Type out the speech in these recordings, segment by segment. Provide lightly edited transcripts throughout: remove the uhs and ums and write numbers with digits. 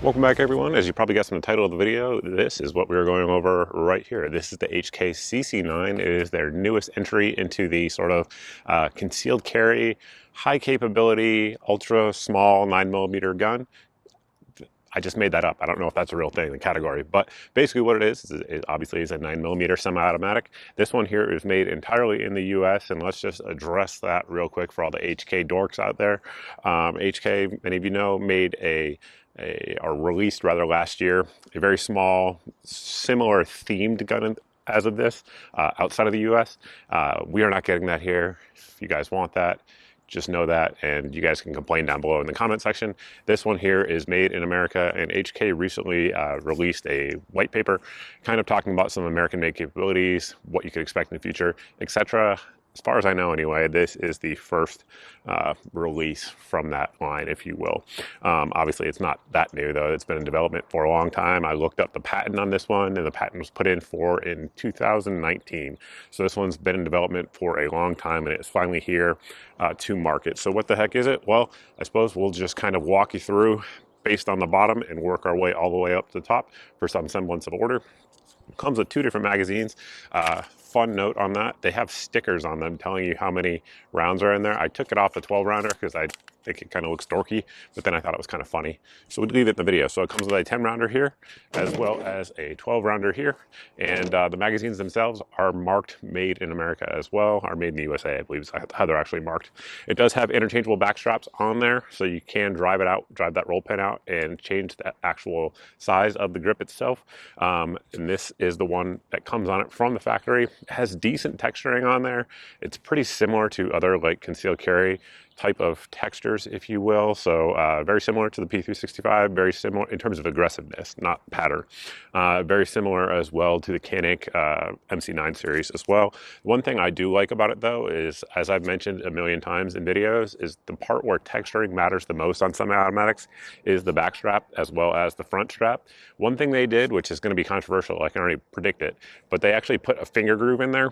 Welcome back, everyone. As you probably guessed from the title of the video, this is what we're going over right here. This is the HK CC9. It is their newest entry into the sort of concealed carry, high capability, ultra small 9mm gun. I just made that up. I don't know if that's a real thing, the category, but basically what it is it obviously is a 9mm semi-automatic. This one here is made entirely in the US, and let's just address that real quick for all the HK dorks out there. HK, many of you know, made or released rather last year, a very small, similar themed gun as of this, outside of the US. We are not getting that here. If you guys want that, just know that, and you guys can complain down below in the comment section. This one here is made in America, and HK recently released a white paper kind of talking about some American-made capabilities, what you could expect in the future, etc. As far as I know anyway, this is the first release from that line, if you will. Obviously, it's not that new, though. It's been in development for a long time. I looked up the patent on this one, and the patent was put in 2019. So this one's been in development for a long time, and it's finally here to market. So what the heck is it? Well, I suppose we'll just kind of walk you through based on the bottom and work our way all the way up to the top for some semblance of order. It comes with two different magazines. Fun note on that, they have stickers on them telling you how many rounds are in there. I took it off the 12 rounder because I think it kind of looks dorky, but then I thought it was kind of funny. So we'd leave it in the video. So it comes with a 10 rounder here, as well as a 12 rounder here. And the magazines themselves are marked made in America as well, are made in the USA, I believe is how they're actually marked. It does have interchangeable back straps on there, so you can drive it out, drive that roll pin out and change the actual size of the grip itself. And this is the one that comes on it from the factory. It has decent texturing on there. It's pretty similar to other like concealed carry type of textures, if you will. So very similar to the P365, very similar in terms of aggressiveness, not pattern. Very similar as well to the Canik MC9 series as well. One thing I do like about it though is, as I've mentioned a million times in videos, is the part where texturing matters the most on semi-automatics is the back strap as well as the front strap. One thing they did, which is going to be controversial, I can already predict it, but they actually put a finger groove in there.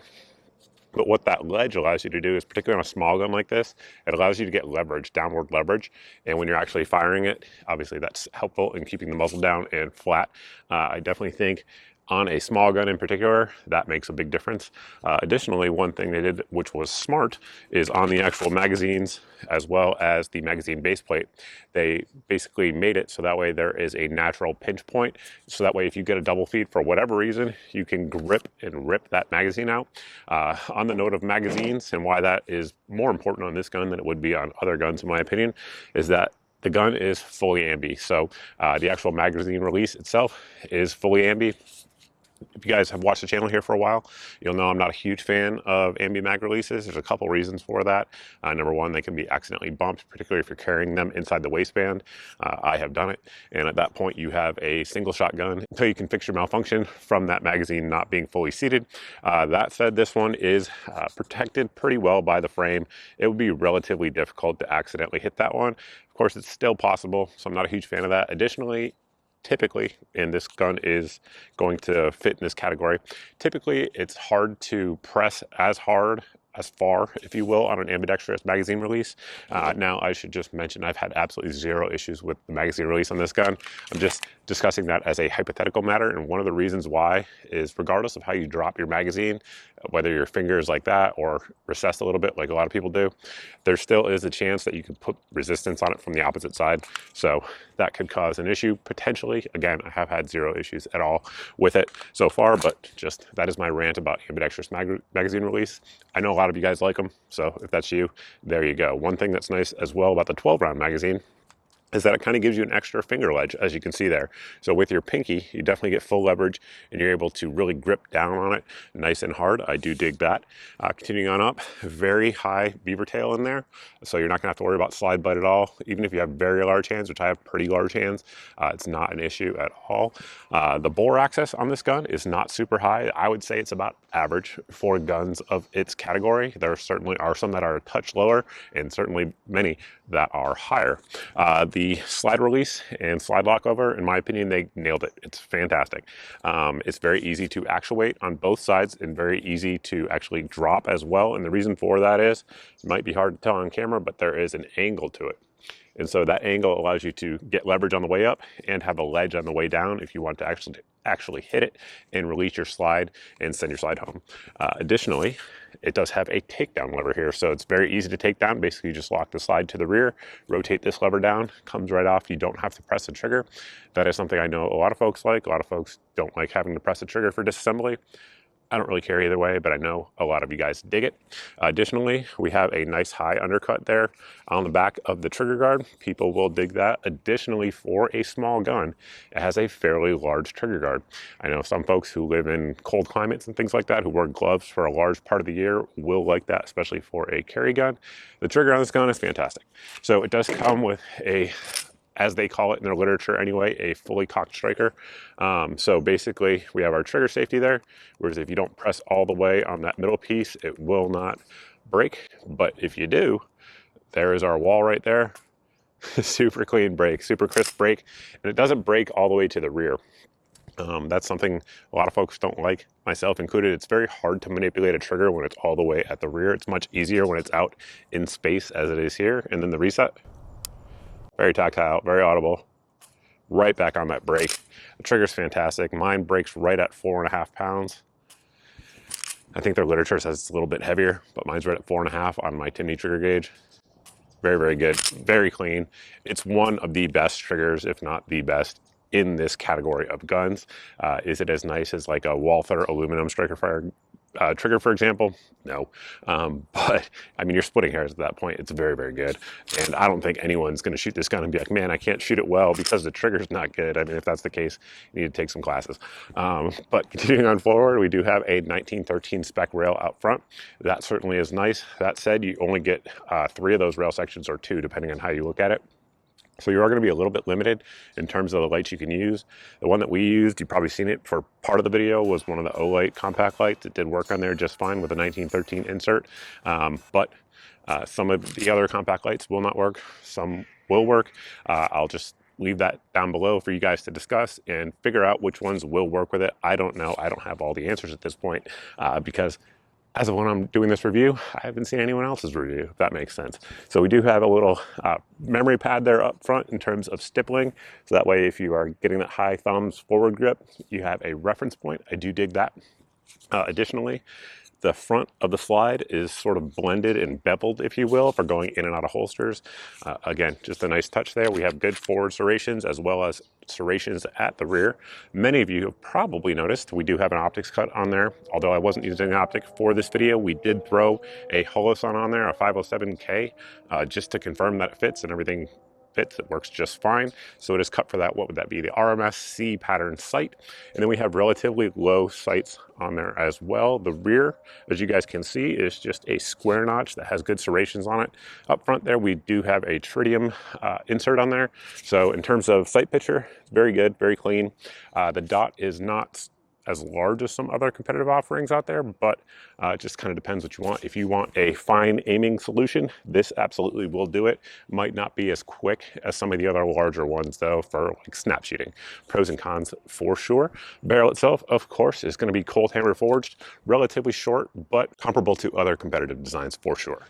But what that ledge allows you to do is, particularly on a small gun like this, it allows you to get leverage, downward leverage. And when you're actually firing it, obviously that's helpful in keeping the muzzle down and flat. I definitely think on a small gun in particular, that makes a big difference. Additionally, one thing they did, which was smart, is on the actual magazines as well as the magazine base plate, they basically made it so that way there is a natural pinch point. So that way if you get a double feed for whatever reason, you can grip and rip that magazine out. On the note of magazines, and why that is more important on this gun than it would be on other guns in my opinion, is that the gun is fully ambi. So the actual magazine release itself is fully ambi. If you guys have watched the channel here for a while, you'll know I'm not a huge fan of ambi mag releases. There's a couple reasons for that. Number one, they can be accidentally bumped, particularly if you're carrying them inside the waistband. I have done it, and at that point you have a single shot gun until you can fix your malfunction from that magazine not being fully seated. That said, this one is protected pretty well by the frame. It would be relatively difficult to accidentally hit that one. Of course, it's still possible, so I'm not a huge fan of that. Additionally, typically, and this gun is going to fit in this category, typically it's hard to press as hard, as far, if you will, on an ambidextrous magazine release. Now, I should just mention I've had absolutely zero issues with the magazine release on this gun. I'm just discussing that as a hypothetical matter, and one of the reasons why is regardless of how you drop your magazine, whether your finger is like that or recessed a little bit like a lot of people do, there still is a chance that you could put resistance on it from the opposite side. So that could cause an issue potentially. Again, I have had zero issues at all with it so far, but just that is my rant about ambidextrous magazine release. I know a lot of you guys like them, so if that's you, there you go. One thing that's nice as well about the 12 round magazine is that it kind of gives you an extra finger ledge, as you can see there. So with your pinky, you definitely get full leverage and you're able to really grip down on it nice and hard. I do dig that. Continuing on up, very high beaver tail in there. So you're not gonna have to worry about slide bite at all. Even if you have very large hands, which I have pretty large hands, it's not an issue at all. The bore access on this gun is not super high. I would say it's about average for guns of its category. There certainly are some that are a touch lower and certainly many that are higher. The slide release and slide lock over, in my opinion, they nailed it. It's fantastic. It's very easy to actuate on both sides and very easy to actually drop as well. And the reason for that is, it might be hard to tell on camera, but there is an angle to it. And so that angle allows you to get leverage on the way up and have a ledge on the way down if you want to actually hit it and release your slide and send your slide home. Additionally, it does have a takedown lever here, so it's very easy to take down. Basically, you just lock the slide to the rear, rotate this lever down, comes right off. You don't have to press the trigger. That is something I know a lot of folks like. A lot of folks don't like having to press the trigger for disassembly. I don't really care either way, but I know a lot of you guys dig it. Additionally, we have a nice high undercut there on the back of the trigger guard. People will dig that. Additionally, for a small gun, it has a fairly large trigger guard. I know some folks who live in cold climates and things like that, who wear gloves for a large part of the year, will like that, especially for a carry gun. The trigger on this gun is fantastic. So it does come with a, as they call it in their literature anyway, a fully cocked striker. So basically we have our trigger safety there, whereas if you don't press all the way on that middle piece, it will not break. But if you do, there is our wall right there. Super clean break, super crisp break, and it doesn't break all the way to the rear. That's something a lot of folks don't like, myself included. It's very hard to manipulate a trigger when it's all the way at the rear. It's much easier when it's out in space as it is here. And then the reset, very tactile, very audible, right back on that brake. The trigger's fantastic. Mine brakes right at 4.5 pounds. I think their literature says it's a little bit heavier, but mine's right at 4.5 on my Timney trigger gauge. Very, very good, very clean. It's one of the best triggers, if not the best, in this category of guns. Is it as nice as like a Walther aluminum striker fire trigger, for example? No. But I mean, you're splitting hairs at that point. It's very, very good. And I don't think anyone's going to shoot this gun and be like, man, I can't shoot it well because the trigger's not good. I mean, if that's the case, you need to take some classes. But continuing on forward, we do have a 1913 spec rail out front. That certainly is nice. That said, you only get 3 of those rail sections, or 2, depending on how you look at it. So you are going to be a little bit limited in terms of the lights you can use. The one that we used, you've probably seen it for part of the video, was one of the Olight compact lights. It did work on there just fine with a 1913 insert. But some of the other compact lights will not work. Some will work. I'll just leave that down below for you guys to discuss and figure out which ones will work with it. I don't know. I don't have all the answers at this point because as of when I'm doing this review, I haven't seen anyone else's review, if that makes sense. So we do have a little memory pad there up front in terms of stippling. So that way, if you are getting that high thumbs forward grip, you have a reference point. I do dig that. Additionally, the front of the slide is sort of blended and beveled, if you will, for going in and out of holsters. Again, just a nice touch there. We have good forward serrations as well as serrations at the rear. Many of you have probably noticed we do have an optics cut on there. Although I wasn't using an optic for this video, we did throw a Holosun on there, a 507K, just to confirm that it fits and everything fits. It works just fine. So it is cut for that. What would that be? The RMS C pattern sight. And then we have relatively low sights on there as well. The rear, as you guys can see, is just a square notch that has good serrations on it. Up front there, we do have a tritium insert on there. So in terms of sight picture, it's very good, very clean. The dot is not as large as some other competitive offerings out there, but it just kind of depends what you want. If you want a fine aiming solution, this absolutely will do it. Might not be as quick as some of the other larger ones though, for like snap shooting. Pros and cons for sure. Barrel itself, of course, is going to be cold hammer forged, relatively short, but comparable to other competitive designs for sure.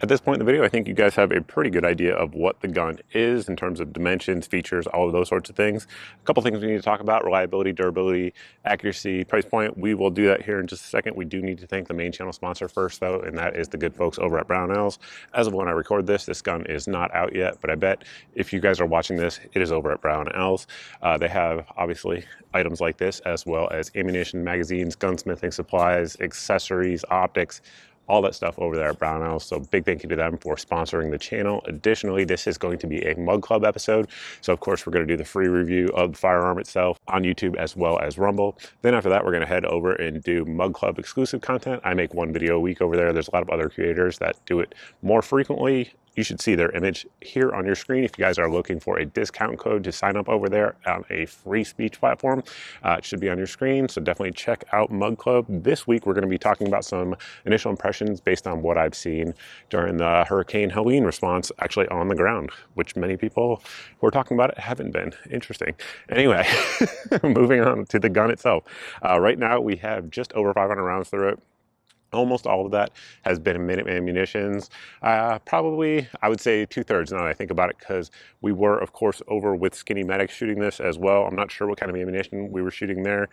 At this point in the video, I think you guys have a pretty good idea of what the gun is in terms of dimensions, features, all of those sorts of things. A couple things we need to talk about: reliability, durability, accuracy, price point. We will do that here in just a second. We do need to thank the main channel sponsor first though, and that is the good folks over at Brownells. As of when I record this gun is not out yet, but I bet if you guys are watching this, it is over at Brownells. They have obviously items like this, as well as ammunition, magazines, gunsmithing supplies, accessories, optics, all that stuff over there at Brownells. So big thank you to them for sponsoring the channel. Additionally, this is going to be a Mug Club episode. So of course, we're going to do the free review of the firearm itself on YouTube as well as Rumble. Then after that, we're going to head over and do Mug Club exclusive content. I make 1 video a week over there. There's a lot of other creators that do it more frequently. You should see their image here on your screen if you guys are looking for a discount code to sign up over there on a free speech platform. It should be on your screen, so definitely check out Mug Club. This week, we're going to be talking about some initial impressions based on what I've seen during the Hurricane Helene response, actually on the ground, which many people who are talking about it haven't been. Interesting. Anyway, moving on to the gun itself. Right now, we have just over 500 rounds through it. Almost all of that has been Minuteman munitions. Probably, I would say 2/3 now that I think about it, because we were, of course, over with Skinny Medic shooting this as well. I'm not sure what kind of ammunition we were shooting there.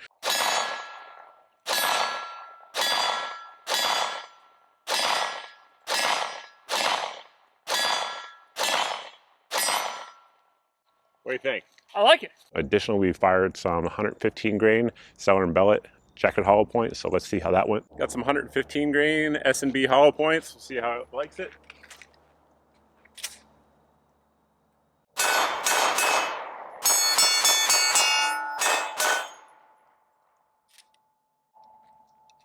What do you think? I like it. Additionally, we fired some 115 grain Cellar and Bellet jacket hollow points, so let's see how that went. Got some 115 grain S&B hollow points. We'll see how it likes it.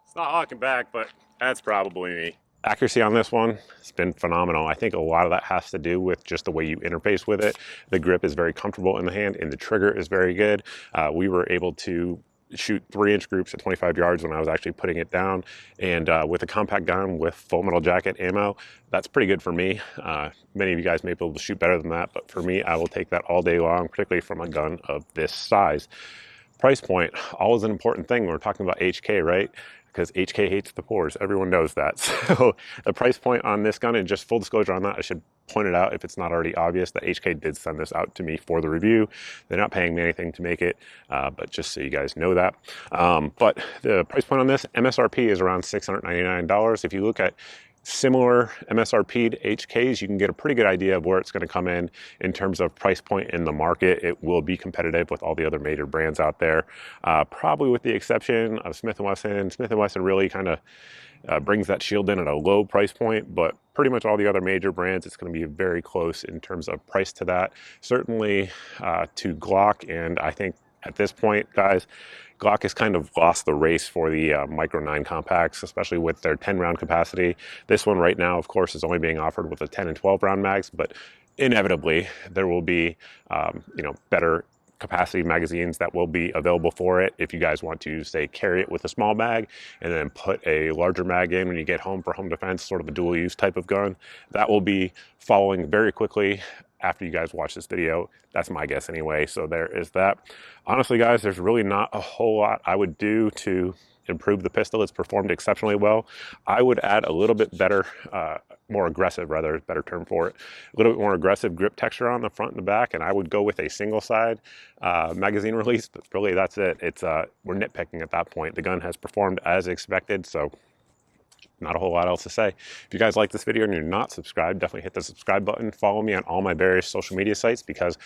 It's not hawking back, but that's probably me. Accuracy on this one has been phenomenal. I think a lot of that has to do with just the way you interface with it. The grip is very comfortable in the hand and the trigger is very good. We were able to shoot 3-inch groups at 25 yards when I was actually putting it down. And with a compact gun with full metal jacket ammo, that's pretty good for me. Many of you guys may be able to shoot better than that, but for me, I will take that all day long, particularly from a gun of this size. Price point, always an important thing when we're talking about HK, right? Because HK hates the pores. Everyone knows that. So the price point on this gun, and just full disclosure on that, I should point it out if it's not already obvious, that HK did send this out to me for the review. They're not paying me anything to make it, but just so you guys know that. But the price point on this, MSRP is around $699. If you look at similar MSRP to HKs, you can get a pretty good idea of where it's going to come in terms of price point in the market. It will be competitive with all the other major brands out there, probably with the exception of Smith & Wesson. Smith & Wesson really kind of brings that shield in at a low price point, but pretty much all the other major brands, it's going to be very close in terms of price to that. Certainly to Glock, and I think at this point, guys, Glock has kind of lost the race for the Micro 9 compacts, especially with their 10-round capacity. This one right now, of course, is only being offered with a 10 and 12-round mags, but inevitably there will be, better capacity magazines that will be available for it if you guys want to, say, carry it with a small mag and then put a larger mag in when you get home for home defense, sort of a dual use type of gun. That will be following very quickly after you guys watch this video. That's my guess anyway, so there is that. Honestly, guys, there's really not a whole lot I would do to improve the pistol. It's performed exceptionally well. I would add a little bit better, more aggressive, rather, better term for it, a little bit more aggressive grip texture on the front and the back, and I would go with a single side magazine release, but really that's it. It's we're nitpicking at that point. The gun has performed as expected, so not a whole lot else to say. If you guys like this video and you're not subscribed, definitely hit the subscribe button. Follow me on all my various social media sites, because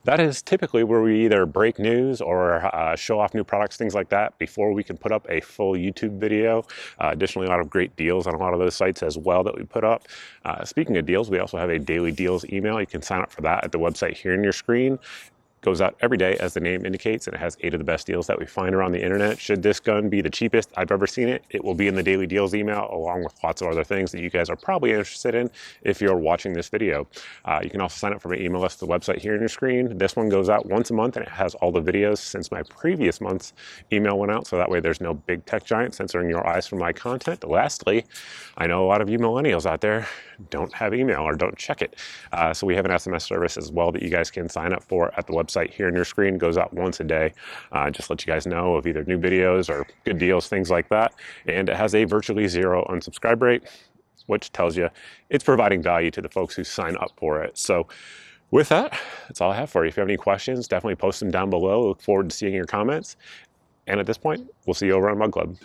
that is typically where we either break news or show off new products, things like that, before we can put up a full YouTube video. Additionally, a lot of great deals on a lot of those sites as well that we put up. Speaking of deals, we also have a daily deals email. You can sign up for that at the website here on your screen. Goes out every day, as the name indicates, and it has 8 of the best deals that we find around the internet. Should this gun be the cheapest I've ever seen it, it will be in the daily deals email, along with lots of other things that you guys are probably interested in if you're watching this video. You can also sign up for my email list at the website here on your screen. This one goes out once a month, and it has all the videos since my previous month's email went out, so that way there's no big tech giant censoring your eyes from my content. Lastly, I know a lot of you millennials out there don't have email or don't check it, so we have an SMS service as well that you guys can sign up for at the website here on your screen. Goes out once a day, just let you guys know of either new videos or good deals, things like that. And it has a virtually 0 unsubscribe rate, which tells you it's providing value to the folks who sign up for it. So with that, that's all I have for you. If you have any questions, definitely post them down below. Look forward to seeing your comments. And at this point, we'll see you over on Mug Club.